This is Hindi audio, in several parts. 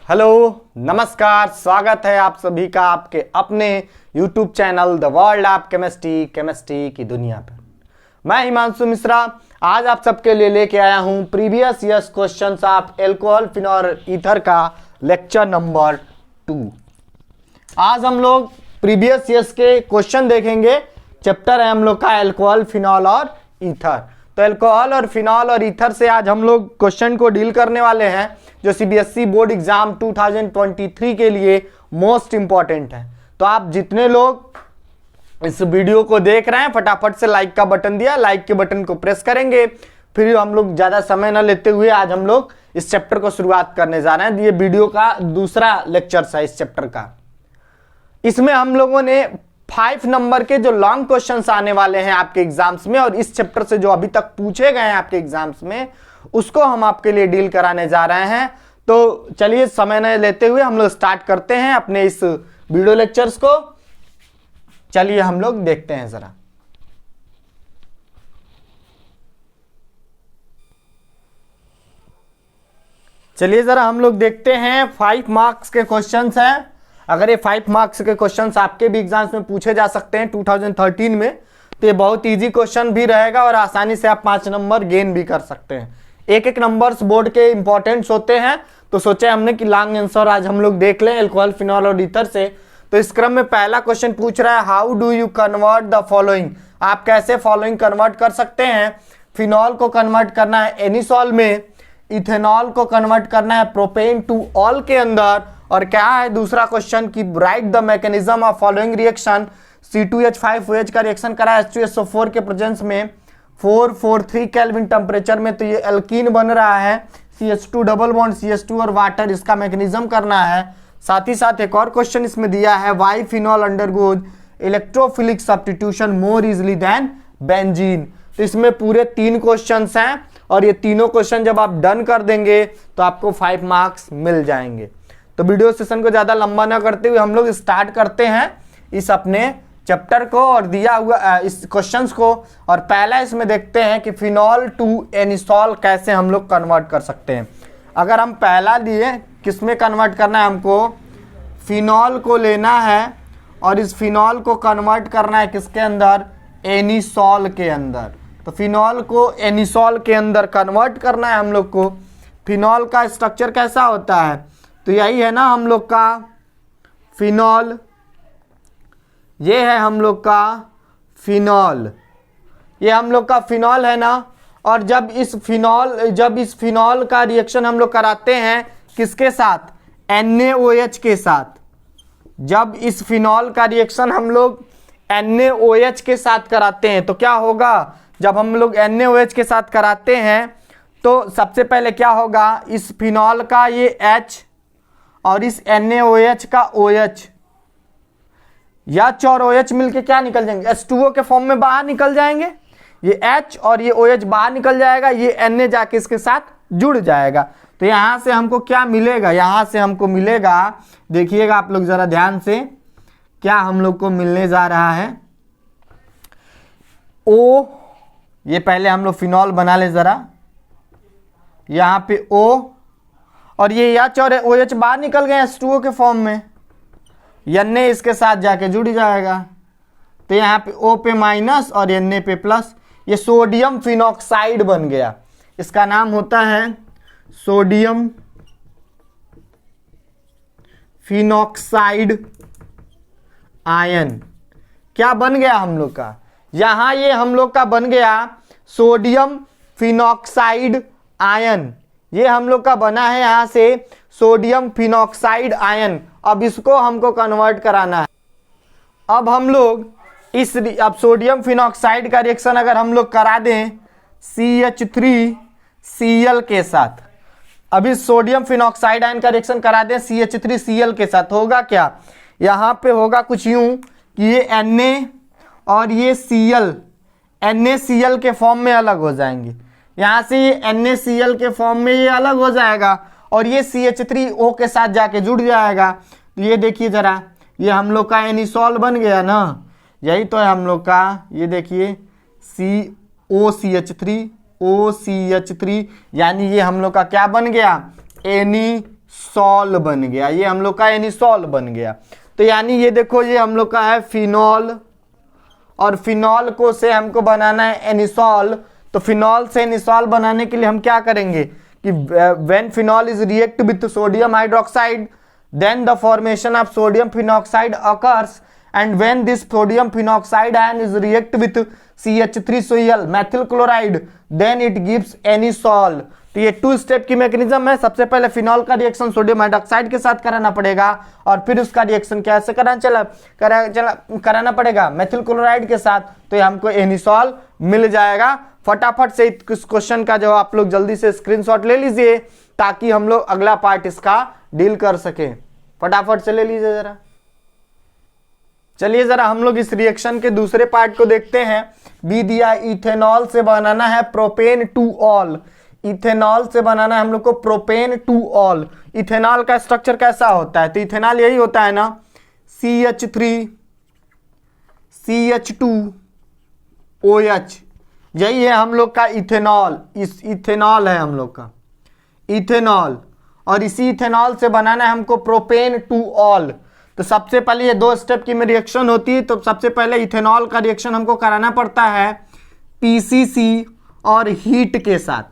हेलो, नमस्कार, स्वागत है आप सभी का आपके अपने YouTube channel the world of chemistry की दुनिया पर। मैं हिमांशु मिश्रा आज आप सबके लिए लेके आया हूं previous years questions of alcohol, phenol, ether का लेक्चर नंबर 2। आज हम लोग प्रीवियस ईयर्स के क्वेश्चन देखेंगे। चैप्टर है हम लोग का एल्कोहल, फिनॉल और ईथर। तो एल्कोहल और फिनॉल और ईथर से आज हम लोग क्वेश्चन को डील करने वाले हैं जो सीबीएसई बोर्ड एग्जाम 2023 के लिए मोस्ट इंपॉर्टेंट है। तो आप जितने लोग इस वीडियो को देख रहे हैं फटाफट से लाइक का बटन दिया, लाइक के बटन को प्रेस करेंगे। फिर हम लोग ज्यादा समय न लेते हुए आज हम लोग इस चैप्टर को शुरुआत करने जा रहे हैं। ये वीडियो का दूसरा लेक्चर है इस चैप्टर का। इसमें हम लोगों ने 5 नंबर के जो लॉन्ग क्वेश्चंस आने वाले हैं आपके एग्जाम्स में और इस चैप्टर से जो अभी तक पूछे गए हैं आपके एग्जाम्स में उसको हम आपके लिए डील कराने जा रहे हैं। तो चलिए समय न लेते हुए हम लोग स्टार्ट करते हैं अपने इस वीडियो लेक्चर्स को। चलिए हम लोग देखते हैं जरा। चलिए जरा हम लोग देखते हैं 5 मार्क्स के क्वेश्चंस हैं। अगर ये 5 मार्क्स के क्वेश्चंस आपके भी एग्जाम्स में पूछे जा सकते हैं 2013 में, तो ये बहुत इजी क्वेश्चन भी रहेगा और आसानी से आप 5 नंबर गेन भी कर सकते हैं। एक एक नंबर्स बोर्ड के इंपॉर्टेंट्स होते हैं, तो सोचे हमने कि लॉन्ग आंसर आज हम लोग देख लें एल्कोहल, फिनॉल और ईथर से। तो इस क्रम में पहला क्वेश्चन पूछ रहा है, how do you convert the following. आप कैसे फॉलोइंग कन्वर्ट कर सकते हैं। फिनॉल को कन्वर्ट करना है एनिसॉल में, इथेनॉल को कन्वर्ट करना है प्रोपेन टू ऑल के अंदर, और क्या है दूसरा क्वेश्चन कि right the mechanism of following reaction. C2H5OH का रिएक्शन करा H2SO4 के प्रेजेंस में 443 केल्विन टेम्परेचर में, तो ये एल्कीन बन रहा है CH2 डबल बॉन्ड CH2 और वाटर, इसका मैकेनिज्म करना है। साथ ही साथ एक और क्वेश्चन इसमें दिया है, why phenol undergoes electrophilic substitution more easily than benzene. तो इसमें पूरे 3 क्वेश्चंस हैं और ये तीनों क्वेश्चन जब आप डन कर देंगे तो आपको 5 मार्क्स मिल जाएंगे। तो वीडियो सेशन को ज्यादा लंबा ना करते हुए हम लोग स्टार्ट करते हैं इस अपने चैप्टर को और दिया हुआ इस क्वेश्चंस को। और पहला इसमें देखते हैं कि फिनॉल टू एनिसॉल कैसे हम लोग कन्वर्ट कर सकते हैं। अगर हम पहला लिए किसमें कन्वर्ट करना है, हमको फिनॉल को लेना है और इस फिनॉल को कन्वर्ट करना है किसके अंदर, एनिसॉल के अंदर। तो फिनॉल को एनिसॉल के अंदर कन्वर्ट करना है हम लोग को। फिनॉल का स्ट्रक्चर कैसा होता है, तो यही है ना हम लोग का फिनॉल, ये है हम लोग का फिनॉल, ये हम लोग का फिनॉल है ना। और जब इस फिनॉल का रिएक्शन हम लोग कराते हैं किसके साथ, NaOH के साथ। जब इस फिनॉल का रिएक्शन हम लोग NaOH के साथ कराते हैं तो क्या होगा, जब हम लोग NaOH के साथ कराते हैं तो सबसे पहले क्या होगा, इस फिनॉल का ये H और इस NaOH का OH, H और OH मिलके क्या निकल जाएंगे, H2O के फॉर्म में बाहर निकल जाएंगे। ये H और ये OH बाहर निकल जाएगा, ये Na जाके इसके साथ जुड़ जाएगा। तो यहां से हमको क्या मिलेगा, यहां से हमको मिलेगा, देखिएगा आप लोग जरा ध्यान से, क्या हम लोग को मिलने जा रहा है, O। ये पहले हम लोग फिनॉल बना ले जरा, यहां पे O और ये H और OH बाहर निकल गए H2O के फॉर्म में, Na इसके साथ जाके जुड़ जाएगा। तो यहाँ पे O पे माइनस और Na पे प्लस, ये सोडियम फिनॉक्साइड बन गया। इसका नाम होता है सोडियम फिनॉक्साइड आयन। क्या बन गया हम लोग का, यहाँ ये हम लोग का बन गया सोडियम फिनॉक्साइड आयन। ये हम लोग का बना है यहाँ से सोडियम फिनॉक्साइड आयन। अब इसको हमको कन्वर्ट कराना है। अब हम लोग अब सोडियम फिनॉक्साइड का रिएक्शन अगर हम लोग करा दें CH3Cl के साथ, अभी सोडियम फिनॉक्साइड आयन का रिएक्शन करा दें CH3Cl के साथ, होगा क्या, यहाँ पे होगा कुछ यूं कि ये Na और ये Cl NaCl के फॉर्म में अलग हो जाएंगे। यहाँ से ये NaCl के फॉर्म में ये अलग हो जाएगा और ये CH3O के साथ जाके जुड़ जाएगा। तो ये देखिए जरा, ये हम लोग का एनिसॉल बन गया ना, यही तो है हम लोग का। ये देखिए OCH3 यानी ये हम लोग का क्या बन गया, एनिसॉल। सॉल बन गया, ये हम लोग का एनिसॉल बन गया। तो यानी ये देखो ये हम लोग का है फिनॉल, और फिनॉल को से हमको बनाना है एनिसॉल। तो फिनॉल से एनिसॉल बनाने के लिए हम क्या करेंगे कि when phenol is react with sodium hydroxide then the formation of sodium phenoxide occurs, and when this sodium phenoxide ion is react with CH3Cl methyl chloride then it gives anisole। तो ये 2 स्टेप की मैकेनिज्म है। सबसे पहले फिनॉल का रिएक्शन सोडियम हाइड्रोक्साइड के साथ कराना पड़ेगा, और फिर उसका रिएक्शन कैसे कराना पड़ेगा मेथिल क्लोराइड के साथ, तो ये हमको एनिसॉल मिल जाएगा। फटाफट से इस क्वेश्चन का जो आप लोग जल्दी से स्क्रीनशॉट ले लीजिए ताकि हम लोग अगला पार्ट इसका डील कर सके। फटाफट से ले लीजिए जरा। चलिए जरा हम लोग इस रिएक्शन के दूसरे पार्ट को देखते हैं। बी दिया इथेनॉल से बनाना है प्रोपेन टू ऑल। इथेनॉल से बनाना है हम लोग को प्रोपेन टू ऑल। इथेनॉल का स्ट्रक्चर कैसा होता है? तो इथेनॉल यही होता है ना, CH3 CH2 OH, यही है हम लोग का इथेनॉल। इस इथेनॉल है हम लोग का इथेनॉल, और इसी इथेनॉल से बनाना है हमको प्रोपेन टू ऑल। तो सबसे पहले ये 2 स्टेप की में रिएक्शन होती है। तो सबसे पहले इथेनॉल का रिएक्शन हमको कराना पड़ता है PCC और हीट के साथ।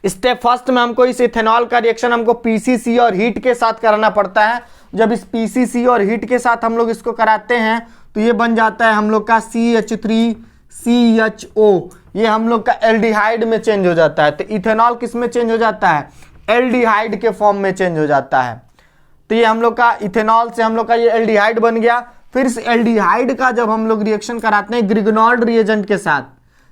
स्टेप फर्स्ट में हमको इस इथेनॉल का रिएक्शन हमको PCC और हीट के साथ कराना पड़ता है। जब इस PCC और हीट के साथ हम लोग इसको कराते हैं तो ये बन जाता है हम लोग का CH3CHO। ये हम लोग का एल्डिहाइड में चेंज हो जाता है। तो इथेनॉल किस में चेंज हो जाता है? एल्डिहाइड के फॉर्म में चेंज हो जाता है। तो ये हम लोग का इथेनॉल से हम लोग का ये एल्डिहाइड बन गया। फिर इस एल्डिहाइड का जब हम लोग रिएक्शन कराते हैं ग्रिगनॉल्ड रिएजेंट के साथ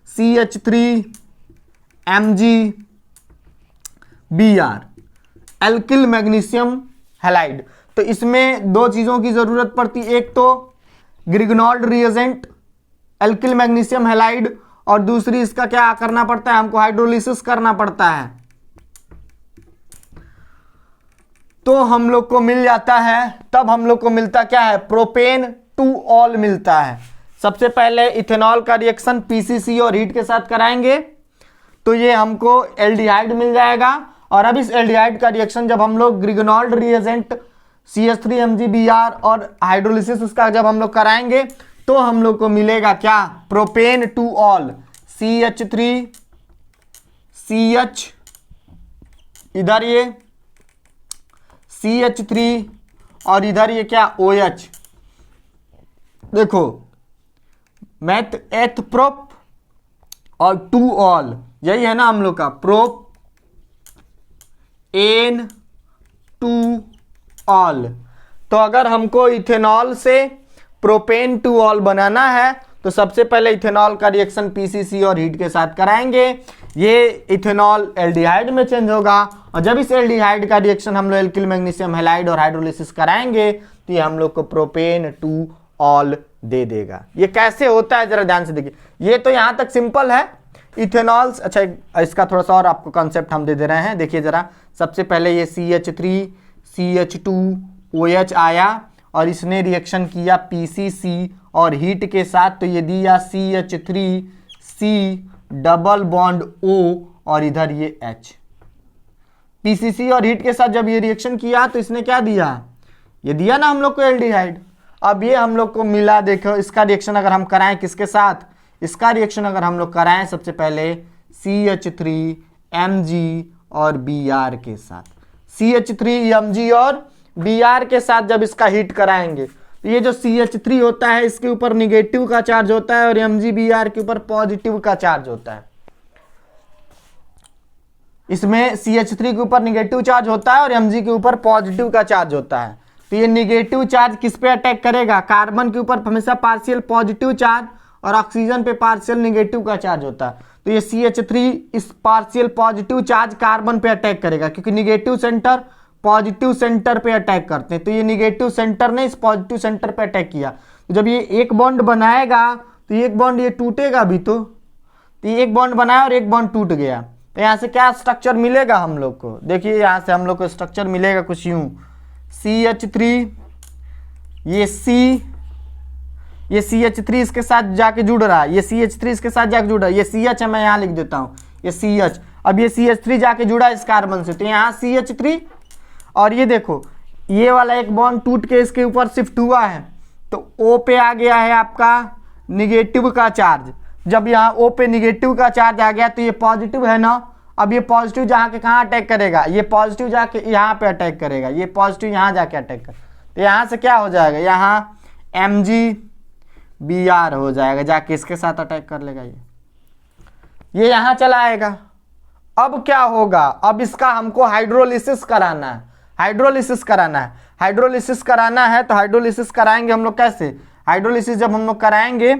CH3MgBr एल्किल मैग्नीशियम हैलाइड। तो इसमें 2 चीजों की जरूरत पड़ती है, एक तो ग्रिगनॉल्ड रिएजेंट एल्किल मैग्नीशियम हैलाइड, और दूसरी इसका क्या करना पड़ता है, हमको हाइड्रोलिसिस करना पड़ता है। तो हम लोग को मिल जाता है, तब हम लोग को मिलता क्या है, प्रोपेन टू ऑल मिलता है। सबसे पहले इथेनॉल का रिएक्शन PCC और हीट के साथ कराएंगे तो ये हमको एल्डिहाइड मिल जाएगा। और अब इस एल्डिहाइड का रिएक्शन जब हम लोग ग्रिगनॉल्ड रिएजेंट CH3MgBr और हाइड्रोलिसिस उसका जब हम लोग कराएंगे तो हम लोग को मिलेगा क्या, प्रोपेन टू ऑल CH3CH, इधर ये CH3 और इधर ये क्या OH। देखो मैथ एथ प्रोप और टू ऑल, यही है ना हम लोग का प्रोप एन टू ऑल। तो अगर हमको इथेनॉल से प्रोपेन टू ऑल बनाना है तो सबसे पहले इथेनॉल का रिएक्शन PCC और हीट के साथ कराएंगे। ये इथेनॉल एल्डिहाइड में चेंज होगा, और जब इस एल्डिहाइड का रिएक्शन हम लोग एल्किल मैग्नीशियम हैलाइड और हाइड्रोलिसिस कराएंगे तो ये हम लोग को प्रोपेन टू ऑल दे देगा। ये कैसे होता है जरा ध्यान से देखिए। ये तो यहां तक सिंपल है इथेनॉल। अच्छा इसका थोड़ा सा और आपको कॉन्सेप्ट हम दे रहे हैं, देखिए जरा। सबसे पहले ये CH3 CH2 OH आया और इसने रिएक्शन किया PCC और हीट के साथ, तो ये दिया CH3C डबल बॉन्ड O और इधर ये H। PCC और हीट के साथ जब ये रिएक्शन किया तो इसने क्या दिया, ये दिया ना हम लोग को एल्डिहाइड। अब ये हम लोग को मिला, देखो इसका रिएक्शन अगर हम कराएं किसके साथ, इसका रिएक्शन अगर हम लोग कराएं सबसे पहले CH3Mg और Br के साथ, CH3Mg और Br के साथ जब इसका हीट कराएंगे तो ये जो CH3 होता है इसके ऊपर निगेटिव का चार्ज होता है और MgBr के ऊपर पॉजिटिव का चार्ज होता है। इसमें CH3 के ऊपर निगेटिव चार्ज होता है और Mg के ऊपर पॉजिटिव का चार्ज होता है। तो ये निगेटिव चार्ज किस पे अटैक करेगा, कार्बन के ऊपर हमेशा पार्शियल पॉजिटिव चार्ज और ऑक्सीजन पे पार्शियल निगेटिव का चार्ज होता है। तो ये CH3 इस पार्शियल पॉजिटिव चार्ज कार्बन पे अटैक करेगा, क्योंकि निगेटिव सेंटर पॉजिटिव सेंटर पे अटैक करते हैं। तो ये निगेटिव सेंटर ने इस पॉजिटिव सेंटर पे अटैक किया, तो जब ये एक बॉन्ड बनाएगा तो एक बॉन्ड ये टूटेगा भी, तो ये एक बॉन्ड बनाया और एक बॉन्ड टूट गया। तो यहाँ से क्या स्ट्रक्चर मिलेगा हम लोग को, देखिए यहाँ से हम लोग को स्ट्रक्चर मिलेगा कुछ यूं, CH3 ये CH3 इसके साथ जाके जुड़ रहा है, ये CH3 इसके साथ जाके जुड़ रहा है, ये CH है, मैं यहाँ लिख देता हूँ ये CH। अब ये CH3 जाके जुड़ा इस कार्बन से, तो यहाँ CH3 और ये देखो ये वाला एक बॉन्ड टूट के इसके ऊपर शिफ्ट हुआ है, तो O पे आ गया है आपका निगेटिव का चार्ज। जब यहाँ O पे निगेटिव का चार्ज आ गया तो ये पॉजिटिव है ना, अब ये पॉजिटिव जहाँ के कहाँ अटैक करेगा, ये पॉजिटिव जाके यहाँ पे अटैक करेगा, ये पॉजिटिव यहाँ जाके अटैक कर, तो यहाँ से क्या हो जाएगा, यहाँ MgBr हो जाएगा, जाके इसके साथ अटैक कर लेगा, ये यहाँ चला आएगा। अब क्या होगा, अब इसका हमको हाइड्रोलिसिस कराना है, हाइड्रोलिसिस कराना है, हाइड्रोलिसिस कराना है। तो हाइड्रोलिसिस कराएंगे हम लोग कैसे, हाइड्रोलिसिस जब हम लोग कराएंगे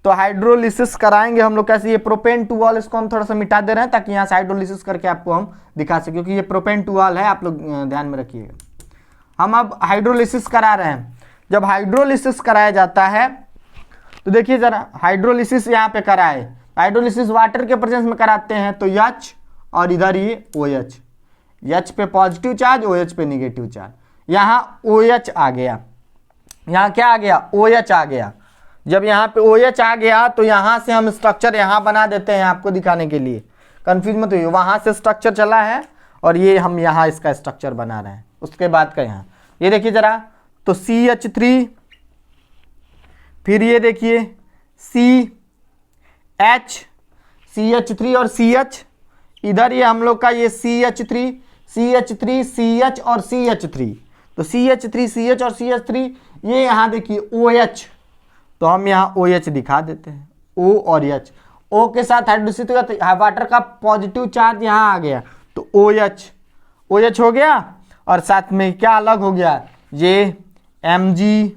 तो हाइड्रोलिसिस कराएंगे हम लोग कैसे, ये प्रोपेन टू ऑल इसको हम थोड़ा सा मिटा दे रहे हैं ताकि यहाँ से हाइड्रोलिसिस करके आपको हम दिखा सके, क्योंकि ये प्रोपेन टू ऑल है, आप लोग ध्यान में रखिएगा। हम अब हाइड्रोलिसिस करा रहे हैं। जब हाइड्रोलिसिस कराया जाता है तो देखिए जरा, हाइड्रोलिसिस यहाँ पे कराए, हाइड्रोलिसिस वाटर के प्रेजेंस में कराते हैं तो H और इधर ये OH, H पे पॉजिटिव चार्ज, OH पे निगेटिव चार्ज, यहाँ OH आ गया, यहाँ क्या आ गया, OH आ गया। जब यहाँ पे OH आ गया तो यहाँ से हम स्ट्रक्चर यहाँ बना देते हैं आपको दिखाने के लिए, कंफ्यूज मत होइए, वहाँ से स्ट्रक्चर चला है और ये हम यहाँ इसका स्ट्रक्चर बना रहे हैं। उसके बाद का यहाँ ये देखिए जरा, तो CH3, फिर ये देखिए CH3 और CH, इधर ये हम लोग का ये CH3 CH और CH3, तो CH3 CH और CH3, ये यहाँ देखिए OH, तो हम यहाँ OH दिखा देते हैं, O और H, O के साथ हाइड्रोलिसिस होगा, वाटर का पॉजिटिव चार्ज यहाँ आ गया तो OH हो गया, और साथ में क्या अलग हो गया, ये MgOH-Br,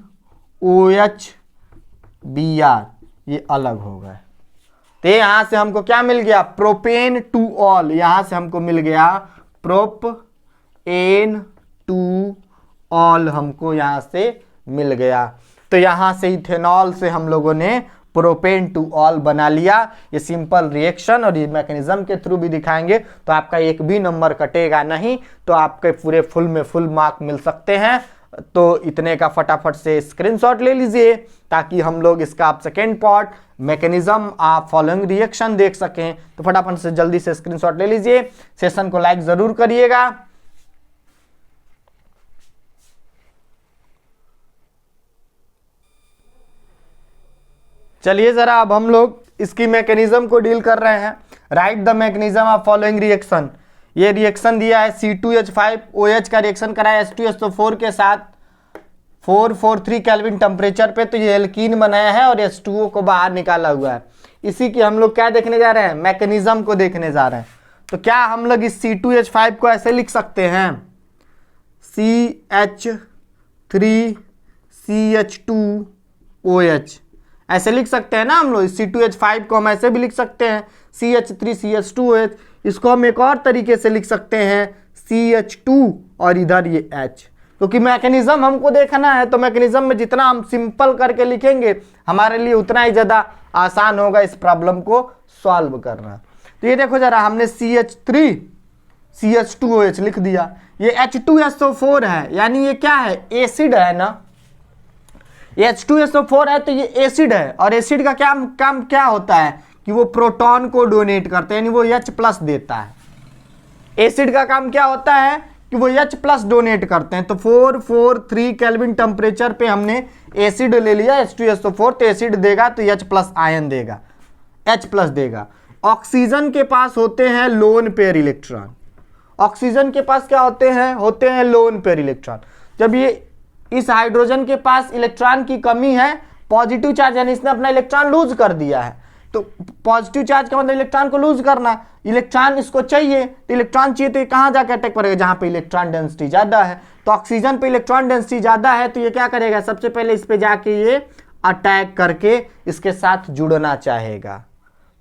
ये अलग हो गया। तो यहाँ से हमको क्या मिल गया, प्रोपेन टू ऑल, यहाँ से हमको मिल गया प्रोपेन टू ऑल, हमको यहाँ से मिल गया। तो यहाँ से इथेनॉल से हम लोगों ने प्रोपेन टू ऑल बना लिया। ये सिंपल रिएक्शन और ये मैकेनिज्म के थ्रू भी दिखाएंगे तो आपका एक भी नंबर कटेगा नहीं, तो आपके पूरे फुल में फुल मार्क मिल सकते हैं। तो इतने का फटाफट से स्क्रीनशॉट ले लीजिए ताकि हम लोग इसका आप सेकेंड पार्ट मैकेनिज्म आप फॉलोइंग रिएक्शन देख सकें। तो फटाफट से जल्दी से स्क्रीनशॉट ले लीजिए, सेशन को लाइक जरूर करिएगा। चलिए जरा अब हम लोग इसकी मैकेनिज्म को डील कर रहे हैं। Right the mechanism of following reaction. ये रिएक्शन दिया है C2H5OH का रिएक्शन कराया H2SO4 के साथ 443 केल्विन टेम्परेचर पे, तो ये एल्कीन बनाया है और H2O को बाहर निकाला हुआ है। इसी की हम लोग क्या देखने जा रहे हैं, मैकेनिज्म को देखने जा रहे हैं। तो क्या हम लोग इस C2H5 को ऐसे लिख सकते हैं, CH3CH2OH, ऐसे लिख सकते हैं ना हम लोग। C2H5 को हम ऐसे भी लिख सकते हैं CH3CH2OH। इसको हम एक और तरीके से लिख सकते हैं CH2 और इधर ये H, क्योंकि मैकेनिज्म हमको देखना है। तो मैकेनिज्म में जितना हम सिंपल करके लिखेंगे हमारे लिए उतना ही ज़्यादा आसान होगा इस प्रॉब्लम को सॉल्व करना। तो ये देखो जरा, हमने CH3CH2OH लिख दिया, ये H2SO4 है, यानी ये क्या है, एसिड है ना। ये H2SO4 है तो ये एसिड है, और एसिड का क्या काम क्या होता है कि वो प्रोटॉन को डोनेट करते हैं, यानी वो H+ देता है। एसिड का काम क्या होता है कि वो H+ डोनेट करते हैं। तो 443 केल्विन टेम्परेचर पे हमने एसिड ले लिया H2SO4, तो एसिड देगा तो H+ आयन देगा, H+ देगा। ऑक्सीजन के पास होते हैं लोन पेयर इलेक्ट्रॉन, ऑक्सीजन के पास क्या होते हैं लोन पेयर इलेक्ट्रॉन। जब ये इस हाइड्रोजन के पास इलेक्ट्रॉन की कमी है, पॉजिटिव चार्ज यानी इसने अपना इलेक्ट्रॉन लूज कर दिया है, तो पॉजिटिव चार्ज का मतलब इलेक्ट्रॉन को लूज करना, इलेक्ट्रॉन इसको चाहिए, तो इलेक्ट्रॉन चाहिए तो ये कहाँ जाकर अटैक करेगा, जहाँ पे इलेक्ट्रॉन डेंसिटी ज़्यादा है। तो ऑक्सीजन पे इलेक्ट्रॉन डेंसिटी ज़्यादा है तो ये क्या करेगा, सबसे पहले इस पे जाके ये अटैक करके इसके साथ जुड़ना चाहेगा।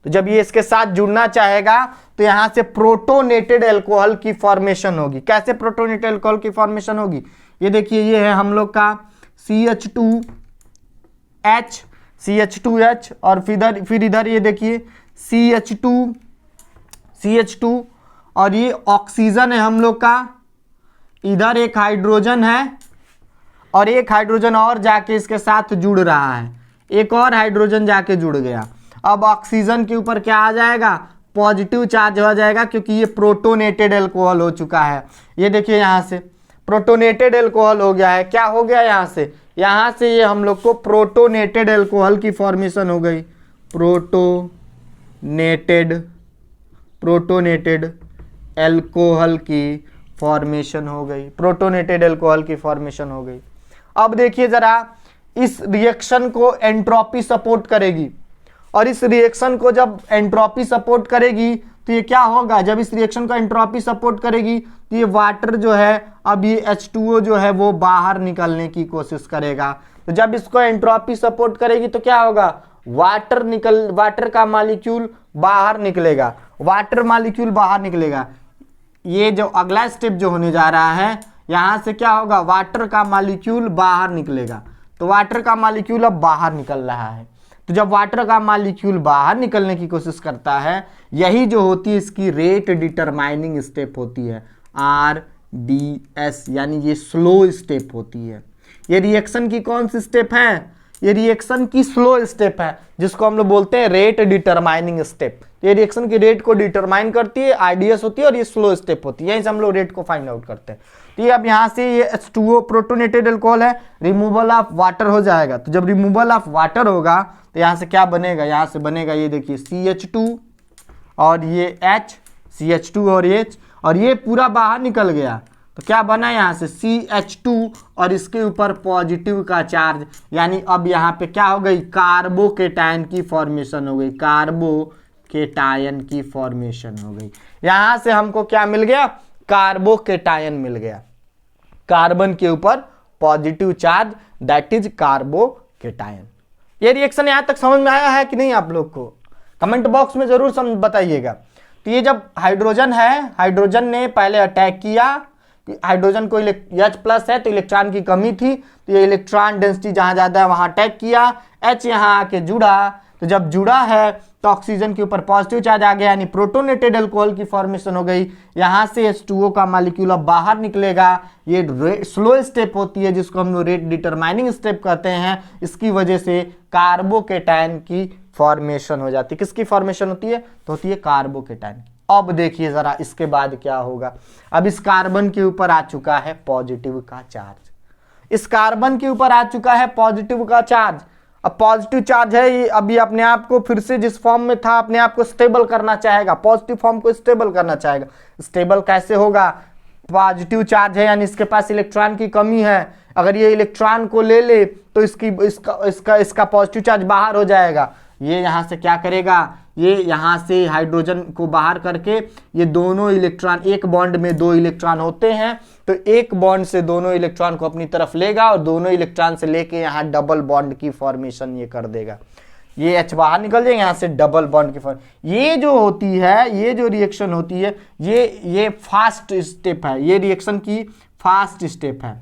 तो जब ये इसके साथ जुड़ना चाहेगा तो यहाँ से प्रोटोनेटेड अल्कोहल की फॉर्मेशन होगी। कैसे प्रोटोनेटेड अल्कोहल की फॉर्मेशन होगी, ये देखिए, ये है हम लोग का CH2H और फिर इधर ये देखिए CH2 और ये ऑक्सीजन है हम लोग का, इधर एक हाइड्रोजन है और एक हाइड्रोजन और जाके इसके साथ जुड़ रहा है, एक और हाइड्रोजन जाके जुड़ गया। अब ऑक्सीजन के ऊपर क्या आ जाएगा, पॉजिटिव चार्ज हो जाएगा, क्योंकि ये प्रोटोनेटेड अल्कोहल हो चुका है। ये देखिए यहाँ से प्रोटोनेटेड एल्कोहल हो गया है। क्या हो गया यहाँ से, यहाँ से ये हम लोग को प्रोटोनेटेड एल्कोहल की फॉर्मेशन हो गई। प्रोटोनेटेड एल्कोहल की फॉर्मेशन हो गई, प्रोटोनेटेड एल्कोहल की फॉर्मेशन हो गई। अब देखिए जरा, इस रिएक्शन को एंट्रोपी सपोर्ट करेगी, और इस रिएक्शन को जब एंट्रोपी सपोर्ट करेगी तो ये क्या होगा, जब इस रिएक्शन को एंट्रोपी सपोर्ट करेगी तो ये वाटर जो है, अब ये H2O जो है वो बाहर निकलने की कोशिश करेगा। तो जब इसको एंट्रोपी सपोर्ट करेगी तो क्या होगा, वाटर का मॉलिक्यूल बाहर निकलेगा, वाटर मॉलिक्यूल बाहर निकलेगा। ये जो अगला स्टेप जो होने जा रहा है, यहां से क्या होगा, वाटर का मॉलिक्यूल बाहर निकलेगा। तो वाटर का मॉलिक्यूल अब बाहर निकल रहा है। तो जब वाटर का मॉलिक्यूल बाहर निकलने की कोशिश करता है, यही जो होती है इसकी रेट डिटरमाइनिंग स्टेप होती है, RDS, यानी ये स्लो स्टेप होती है। ये रिएक्शन की कौन सी स्टेप है, ये रिएक्शन की स्लो स्टेप है, जिसको हम लोग बोलते हैं रेट डिटरमाइनिंग स्टेप। ये रिएक्शन की रेट को डिटरमाइन करती है, RDS होती है, और ये स्लो स्टेप होती है, यहीं से हम लोग रेट को फाइंड आउट करते हैं। तो ये अब यहाँ से ये H2O प्रोटोनेटेड एल्कोहल है, रिमूवल ऑफ वाटर हो जाएगा। तो जब रिमूवल ऑफ वाटर होगा तो यहाँ से क्या बनेगा, यहाँ से बनेगा ये देखिए CH2 और ये H, CH2 और H, और ये पूरा बाहर निकल गया। तो क्या बना यहाँ से CH2 और इसके ऊपर पॉजिटिव का चार्ज, यानी अब यहाँ पे क्या हो गई, कार्बोकेटायन की फॉर्मेशन हो गई, कार्बोकेटायन की फॉर्मेशन हो गई। यहाँ से हमको क्या मिल गया, कार्बोकेटायन मिल गया, कार्बन के ऊपर positive charge, that is carbocation. ये रिएक्शन यहाँ तक समझ में आया है कि नहीं आप लोग को, कमेंट बॉक्स में जरूर बताइएगा। तो ये जब हाइड्रोजन है, हाइड्रोजन ने पहले अटैक किया, हाइड्रोजन को H+ है तो इलेक्ट्रॉन की कमी थी, तो ये इलेक्ट्रॉन डेंसिटी जहां ज्यादा है वहां अटैक किया, H यहां आके जुड़ा। तो जब जुड़ा है तो ऑक्सीजन के ऊपर पॉजिटिव चार्ज आ गया, यानी प्रोटोनेटेड अल्कोहल की फॉर्मेशन हो गई। यहां से H2O का मॉलिक्यूल अब बाहर निकलेगा। ये स्लो स्टेप होती है, जिसको हम लोग रेट डिटरमाइनिंग स्टेप कहते हैं। इसकी वजह से कार्बोकेटायन की फॉर्मेशन हो जाती है। किसकी फॉर्मेशन होती है, तो होती है कार्बोकेटायन। अब देखिए जरा इसके बाद क्या होगा, अब इस कार्बन के ऊपर आ चुका है पॉजिटिव का चार्ज, इस कार्बन के ऊपर आ चुका है पॉजिटिव का चार्ज। अब पॉजिटिव चार्ज है, ये अभी अपने आप को फिर से जिस फॉर्म में था अपने आप को स्टेबल करना चाहेगा, पॉजिटिव फॉर्म को स्टेबल करना चाहेगा। स्टेबल कैसे होगा, पॉजिटिव चार्ज है यानी इसके पास इलेक्ट्रॉन की कमी है, अगर ये इलेक्ट्रॉन को ले ले तो इसका पॉजिटिव चार्ज बाहर हो जाएगा। ये यहाँ से क्या करेगा, ये यहाँ से हाइड्रोजन को बाहर करके ये दोनों इलेक्ट्रॉन, एक बॉन्ड में 2 इलेक्ट्रॉन होते हैं, तो एक बॉन्ड से दोनों इलेक्ट्रॉन को अपनी तरफ लेगा और दोनों इलेक्ट्रॉन से लेके यहाँ डबल बॉन्ड की फॉर्मेशन ये कर देगा। ये H बाहर निकल जाएगा, यहाँ से डबल बॉन्ड की फॉर्म। ये जो होती है, ये जो रिएक्शन होती है, ये फास्ट स्टेप है, ये रिएक्शन की फास्ट स्टेप है,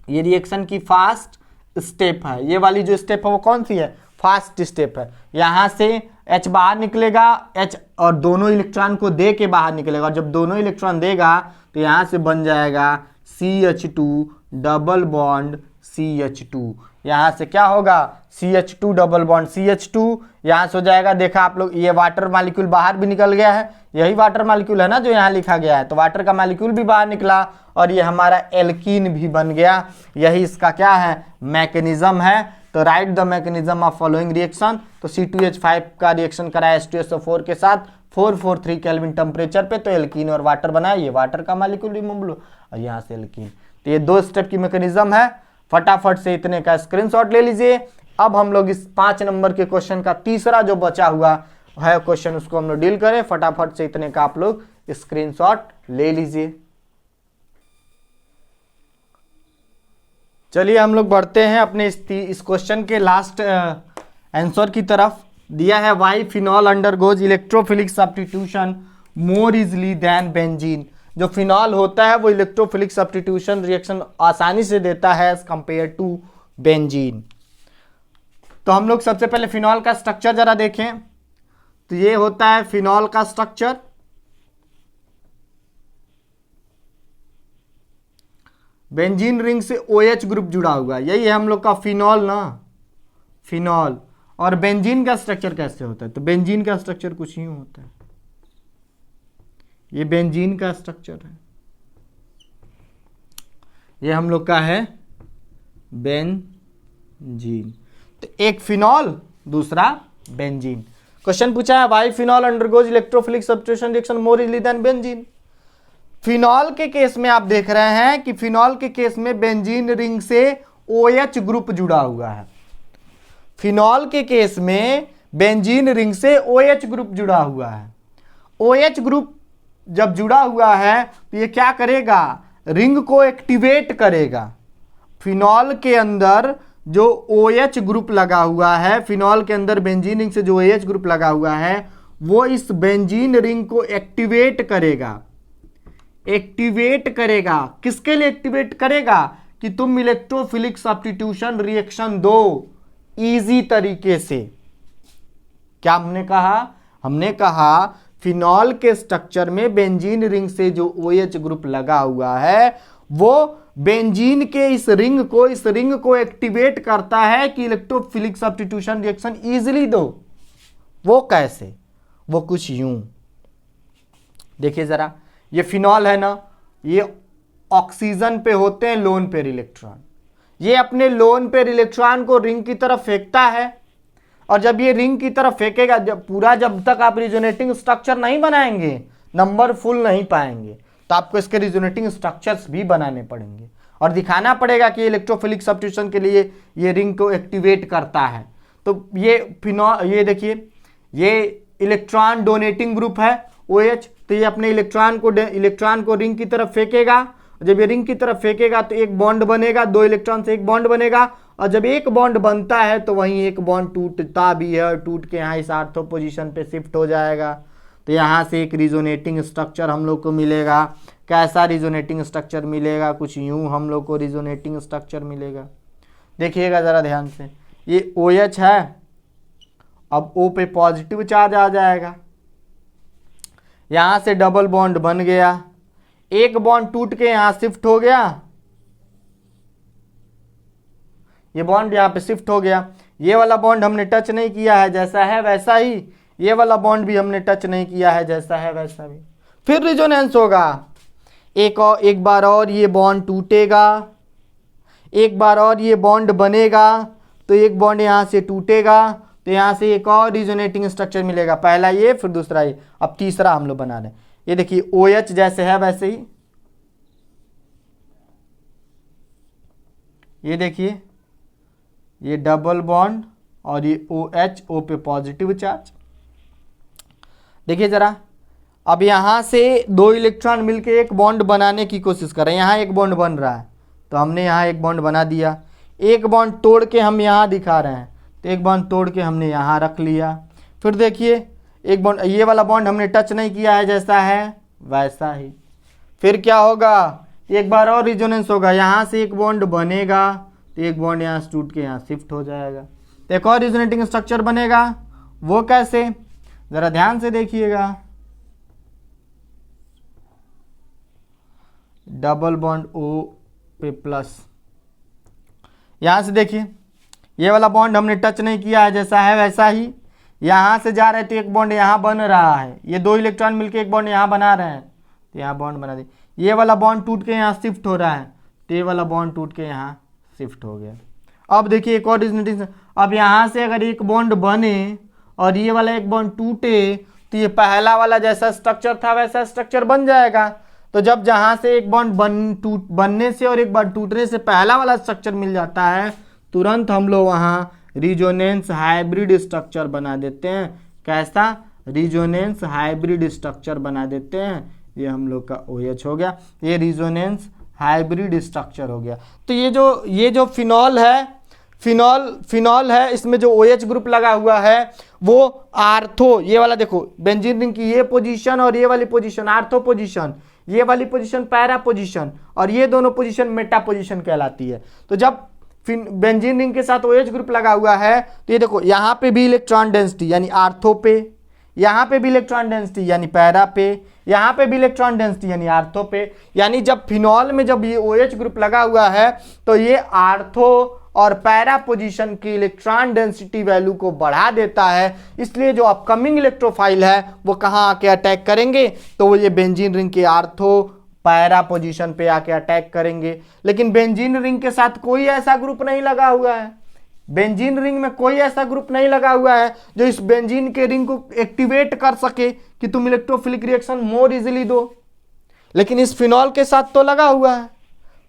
ये रिएक्शन की फास्ट स्टेप है। ये वाली जो स्टेप है वो कौन सी है, फास्ट स्टेप है। यहां से H बाहर निकलेगा, H और दोनों इलेक्ट्रॉन को दे के बाहर निकलेगा, और जब दोनों इलेक्ट्रॉन देगा तो यहां से बन जाएगा CH2 डबल बॉन्ड CH2। यहां से क्या होगा, CH2 डबल बॉन्ड CH2, यहां से हो जाएगा, देखा आप लोग, ये वाटर मॉलिक्यूल बाहर भी निकल गया है, यही वाटर मॉलिक्यूल है ना जो यहाँ लिखा गया है, तो वाटर का मॉलिक्यूल भी बाहर निकला और ये हमारा एल्कीन भी बन गया। यही इसका क्या है, मैकेनिज्म है। तो right the mechanism of following reaction. तो C2H5 का रिएक्शन कराया H2SO4 के साथ 443 केल्विन टेम्परेचर पे, तो एल्कीन और वाटर बनाया, ये वाटर का मॉलिक्यूल रिमूव लो और यहाँ से एल्कीन। तो ये 2 स्टेप की मैकेनिज्म है। फटाफट से इतने का स्क्रीनशॉट ले लीजिए। अब हम लोग इस 5 नंबर के क्वेश्चन का तीसरा जो बचा हुआ है क्वेश्चन, उसको हम लोग डील करें। फटाफट से इतने का आप लोग स्क्रीनशॉट ले लीजिए। चलिए हम लोग बढ़ते हैं अपने इस क्वेश्चन के लास्ट आंसर की तरफ। दिया है why phenol undergoes electrophilic substitution more easily than benzene. जो फिनॉल होता है वो इलेक्ट्रोफिलिक सब्स्टिट्यूशन रिएक्शन आसानी से देता है एज कंपेयर टू बेंजीन। तो हम लोग सबसे पहले फिनॉल का स्ट्रक्चर जरा देखें। तो ये होता है फिनॉल का स्ट्रक्चर। बेंजीन रिंग से OH ग्रुप जुड़ा हुआ है, यही है हम लोग का फिनॉल ना, फिनॉल। और बेंजीन का स्ट्रक्चर कैसे होता है, तो बेंजीन का स्ट्रक्चर कुछ यूं होता है, ये बेंजीन का स्ट्रक्चर है। ये हम लोग का है बेंजीन। तो एक फिनॉल, दूसरा बेंजीन। क्वेश्चन पूछा है why phenol undergoes electrophilic substitution reaction more easily than benzene. Phenol के केस में आप देख रहे हैं कि फिनॉल के केस में बेंजीन रिंग से OH ग्रुप जुड़ा हुआ है। फिनॉल के केस में बेंजीन रिंग से OH ग्रुप जुड़ा हुआ है। OH ग्रुप जब जुड़ा हुआ है तो ये क्या करेगा, रिंग को एक्टिवेट करेगा। फिनॉल के अंदर जो OH ग्रुप लगा हुआ है, फिनॉल के अंदर बेंजीन रिंग से जो OH ग्रुप लगा हुआ है वो इस बेंजीन रिंग को एक्टिवेट करेगा। एक्टिवेट करेगा किसके लिए एक्टिवेट करेगा, कि तुम इलेक्ट्रोफिलिक सब्स्टिट्यूशन रिएक्शन दो इजी तरीके से। क्या हमने कहा फिनॉल के स्ट्रक्चर में बेंजीन रिंग से जो OH ग्रुप लगा हुआ है वो बेंजीन के इस रिंग को एक्टिवेट करता है कि इलेक्ट्रोफिलिक सब्स्टिट्यूशन रिएक्शन इजीली दो। वो कैसे, वो कुछ यूं देखिए जरा, ये फिनॉल है ना, ये ऑक्सीजन पे होते हैं लोन पेयर इलेक्ट्रॉन। ये अपने लोन पेयर इलेक्ट्रॉन को रिंग की तरफ फेंकता है, और जब ये रिंग की तरफ फेंकेगा, जब तक आप रिजोनेटिंग स्ट्रक्चर नहीं बनाएंगे नंबर फुल नहीं पाएंगे। तो आपको इसके रिजोनेटिंग स्ट्रक्चर्स भी बनाने पड़ेंगे और दिखाना पड़ेगा कि इलेक्ट्रोफिलिक सब्स्टिट्यूशन के लिए ये रिंग को एक्टिवेट करता है। तो ये देखिए, ये इलेक्ट्रॉन डोनेटिंग ग्रुप है OH, तो ये अपने इलेक्ट्रॉन को रिंग की तरफ फेंकेगा। जब ये रिंग की तरफ फेंकेगा तो एक बॉन्ड बनेगा, 2 इलेक्ट्रॉन से एक बॉन्ड बनेगा, और जब एक बॉन्ड बनता है तो वहीं एक बॉन्ड टूटता भी है, और टूट के यहाँ इस आर्थो पोजीशन पे शिफ्ट हो जाएगा। तो यहाँ से एक रिजोनेटिंग स्ट्रक्चर हम लोग को मिलेगा। कैसा रिजोनेटिंग स्ट्रक्चर मिलेगा, कुछ यूं हम लोग को रिजोनेटिंग स्ट्रक्चर मिलेगा। देखिएगा ज़रा ध्यान से, ये OH है, अब O पे पॉजिटिव चार्ज आ जाएगा, यहाँ से डबल बॉन्ड बन गया, एक बॉन्ड टूट के यहाँ शिफ्ट हो गया, ये बॉन्ड यहाँ पे शिफ्ट हो गया। ये वाला बॉन्ड हमने टच नहीं किया है, जैसा है वैसा ही। ये वाला बॉन्ड भी हमने टच नहीं किया है, जैसा है वैसा भी। फिर रिजोनेंस होगा, एक बार और ये बॉन्ड टूटेगा, एक बार और ये बॉन्ड बनेगा, तो एक बॉन्ड यहाँ से टूटेगा, तो यहाँ से एक और रिजोनेटिंग स्ट्रक्चर मिलेगा। पहला ये, फिर दूसरा ये, अब तीसरा हम लोग बना रहे हैं। ये देखिए OH जैसे है वैसे ही, ये देखिए ये डबल बॉन्ड और ये OH, O पे पॉजिटिव चार्ज। देखिए जरा, अब यहाँ से 2 इलेक्ट्रॉन मिलके एक बॉन्ड बनाने की कोशिश कर रहे हैं। यहाँ एक बॉन्ड बन रहा है तो हमने यहाँ एक बॉन्ड बना दिया, एक बॉन्ड तोड़ के हम यहाँ दिखा रहे हैं, तो एक बॉन्ड तोड़ के हमने यहाँ रख लिया। फिर देखिए एक बॉन्ड, ये वाला बॉन्ड हमने टच नहीं किया है, जैसा है वैसा ही। फिर क्या होगा, एक बार और रिजोनेंस होगा, यहाँ से एक बॉन्ड बनेगा, तो एक बॉन्ड यहाँ से टूट के यहाँ शिफ्ट हो जाएगा, तो एक और रिजोनेटिंग स्ट्रक्चर बनेगा। वो कैसे, ज़रा ध्यान से देखिएगा, डबल बॉन्ड O पे प्लस, यहाँ से देखिए ये वाला बॉन्ड हमने टच नहीं किया है, जैसा है वैसा ही। यहाँ से जा रहे तो एक बॉन्ड यहाँ बन रहा है, ये 2 इलेक्ट्रॉन मिलके एक बॉन्ड यहाँ बना रहे हैं, तो यहाँ बॉन्ड बना दिए। ये वाला बॉन्ड टूट के यहाँ शिफ्ट हो रहा है, तो ये वाला बॉन्ड टूट के यहाँ शिफ्ट हो गया। अब देखिए एक और रिजोनेटिंग, अब यहाँ से अगर एक बॉन्ड बने और ये वाला एक बॉन्ड टूटे, तो ये पहला वाला जैसा स्ट्रक्चर था वैसा स्ट्रक्चर बन जाएगा। तो जब जहाँ से एक बॉन्ड बनने से और एक बार टूटने से पहला वाला स्ट्रक्चर मिल जाता है, तुरंत हम लोग वहाँ रिजोनेंस हाइब्रिड स्ट्रक्चर बना देते हैं। कैसा, रिजोनेंस हाइब्रिड स्ट्रक्चर बना देते हैं। ये हम लोग का OH हो गया, ये रिजोनेंस हाइब्रिड स्ट्रक्चर हो गया। तो ये जो फिनॉल है, इसमें जो OH ग्रुप लगा हुआ है वो आर्थो, ये वाला देखो बेंजीन रिंग की ये पोजीशन और ये वाली पोजीशन आर्थो पोजीशन, ये वाली पोजीशन पैरा पोजीशन, और ये दोनों पोजीशन मेटा पोजीशन कहलाती है। तो जब बेंजीन रिंग के साथ OH ग्रुप लगा हुआ है, तो ये देखो यहाँ पे भी इलेक्ट्रॉन डेंसिटी यानी आर्थो पे, यहाँ पे भी इलेक्ट्रॉन डेंसिटी यानी पैरा पे, यहाँ पे भी इलेक्ट्रॉन डेंसिटी यानी आर्थो पे। यानी जब फिनॉल में जब ये OH ग्रुप लगा हुआ है तो ये आर्थो और पैरा पोजीशन की इलेक्ट्रॉन डेंसिटी वैल्यू को बढ़ा देता है। इसलिए जो अपकमिंग इलेक्ट्रोफाइल है वो कहाँ आके अटैक करेंगे, तो वो ये बेंजीन रिंग के आर्थो पैरा पोजीशन पे आके अटैक करेंगे। लेकिन बेंजीन रिंग के साथ कोई ऐसा ग्रुप नहीं लगा हुआ है, बेंजीन रिंग में कोई ऐसा ग्रुप नहीं लगा हुआ है जो इस बेंजीन के रिंग को एक्टिवेट कर सके कि तुम इलेक्ट्रोफिलिक रिएक्शन मोर इजीली दो। लेकिन इस फिनॉल के साथ तो लगा हुआ है,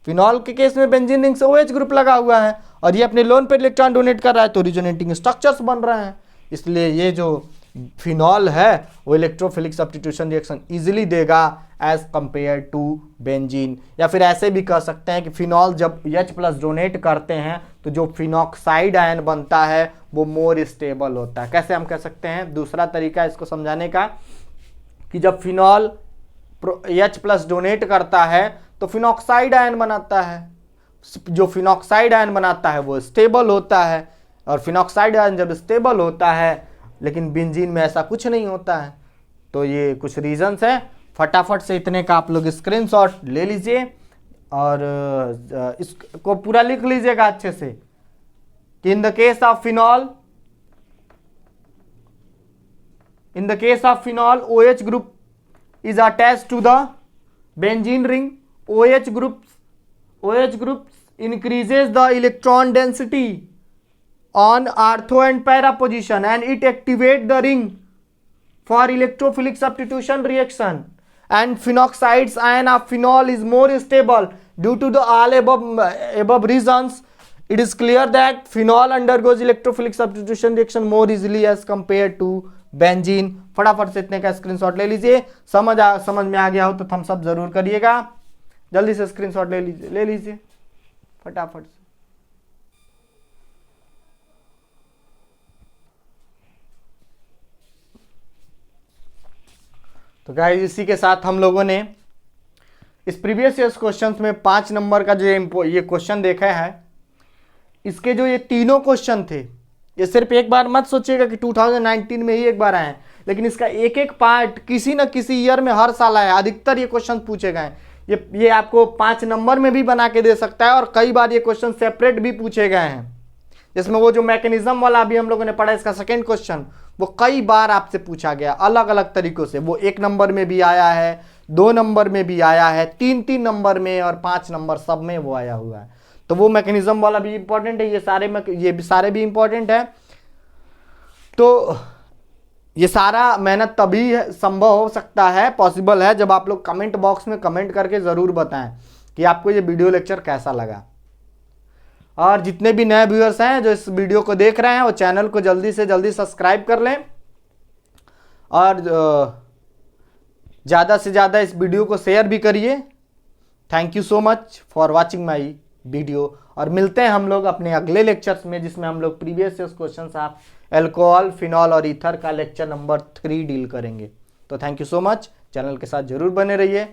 फिनॉल के केस में बेंजीन रिंग से OH ग्रुप लगा हुआ है और ये अपने लोन पे इलेक्ट्रॉन डोनेट कर रहा है, तो रिजोनेटिंग स्ट्रक्चर्स बन रहे हैं। इसलिए ये जो फिनॉल है वो इलेक्ट्रोफिलिक सब्स्टिट्यूशन रिएक्शन इजीली देगा एज कंपेयर टू बेंजीन। या फिर ऐसे भी कह सकते हैं कि फिनॉल जब H+ डोनेट करते हैं तो जो फिनॉक्साइड आयन बनता है वो मोर स्टेबल होता है। कैसे हम कह सकते हैं, दूसरा तरीका इसको समझाने का, कि जब फिनॉल H+ डोनेट करता है तो फिनॉक्साइड आयन बनाता है, जो फिनॉक्साइड आयन बनाता है वो स्टेबल होता है, और फिनॉक्साइड आयन जब स्टेबल होता है, लेकिन बेंजीन में ऐसा कुछ नहीं होता है। तो ये कुछ रीजंस हैं, फटाफट से इतने का आप लोग स्क्रीनशॉट ले लीजिए और इसको पूरा लिख लीजिएगा अच्छे से कि in the case of phenol OH group is attached to the benzene ring. OH groups increases the electron density on ortho and para position and it activate the ring for electrophilic substitution reaction, and phenoxides ion of phenol is more stable due to the all above reasons. It is clear that phenol undergoes electrophilic substitution reaction more easily as compared to benzene. फटाफट से इतने का स्क्रीनशॉट ले लीजिए। समझ में आ गया हो तो थम्स अप जरूर करिएगा। जल्दी से स्क्रीनशॉट ले लीजिए फटाफट से। तो गाइस इसी के साथ हम लोगों ने इस प्रीवियस ईयर्स क्वेश्चंस में 5 नंबर का जो ये क्वेश्चन देखा है, इसके जो ये तीनों क्वेश्चन थे, ये सिर्फ एक बार मत सोचिएगा कि 2019 में ही एक बार आए, लेकिन इसका एक एक पार्ट किसी न किसी ईयर में हर साल आया। अधिकतर ये क्वेश्चन पूछे गए। ये आपको 5 नंबर में भी बना के दे सकता है और कई बार ये क्वेश्चन सेपरेट भी पूछे गए हैं। जिसमें वो जो मैकेनिज्म वाला अभी हम लोगों ने पढ़ा, इसका सेकेंड क्वेश्चन, वो कई बार आपसे पूछा गया अलग अलग तरीकों से। वो 1 नंबर में भी आया है, 2 नंबर में भी आया है, 3 नंबर में और 5 नंबर सब में वो आया हुआ है। तो वो मैकेनिज्म वाला भी इंपॉर्टेंट है, ये सारे भी इंपॉर्टेंट है। तो ये सारा मेहनत तभी संभव हो सकता है, पॉसिबल है, जब आप लोग कमेंट बॉक्स में कमेंट करके ज़रूर बताएं कि आपको ये वीडियो लेक्चर कैसा लगा। और जितने भी नए व्यूअर्स हैं जो इस वीडियो को देख रहे हैं, वो चैनल को जल्दी से जल्दी सब्सक्राइब कर लें और ज़्यादा से ज़्यादा इस वीडियो को शेयर भी करिए। Thank you so much for watching my video, और मिलते हैं हम लोग अपने अगले लेक्चर्स में, जिसमें हम लोग प्रीवियस ईयर्स क्वेश्चंस आप अल्कोहल, फिनॉल और ईथर का लेक्चर नंबर 3 डील करेंगे। तो thank you so much, channel के साथ जरूर बने रहिए।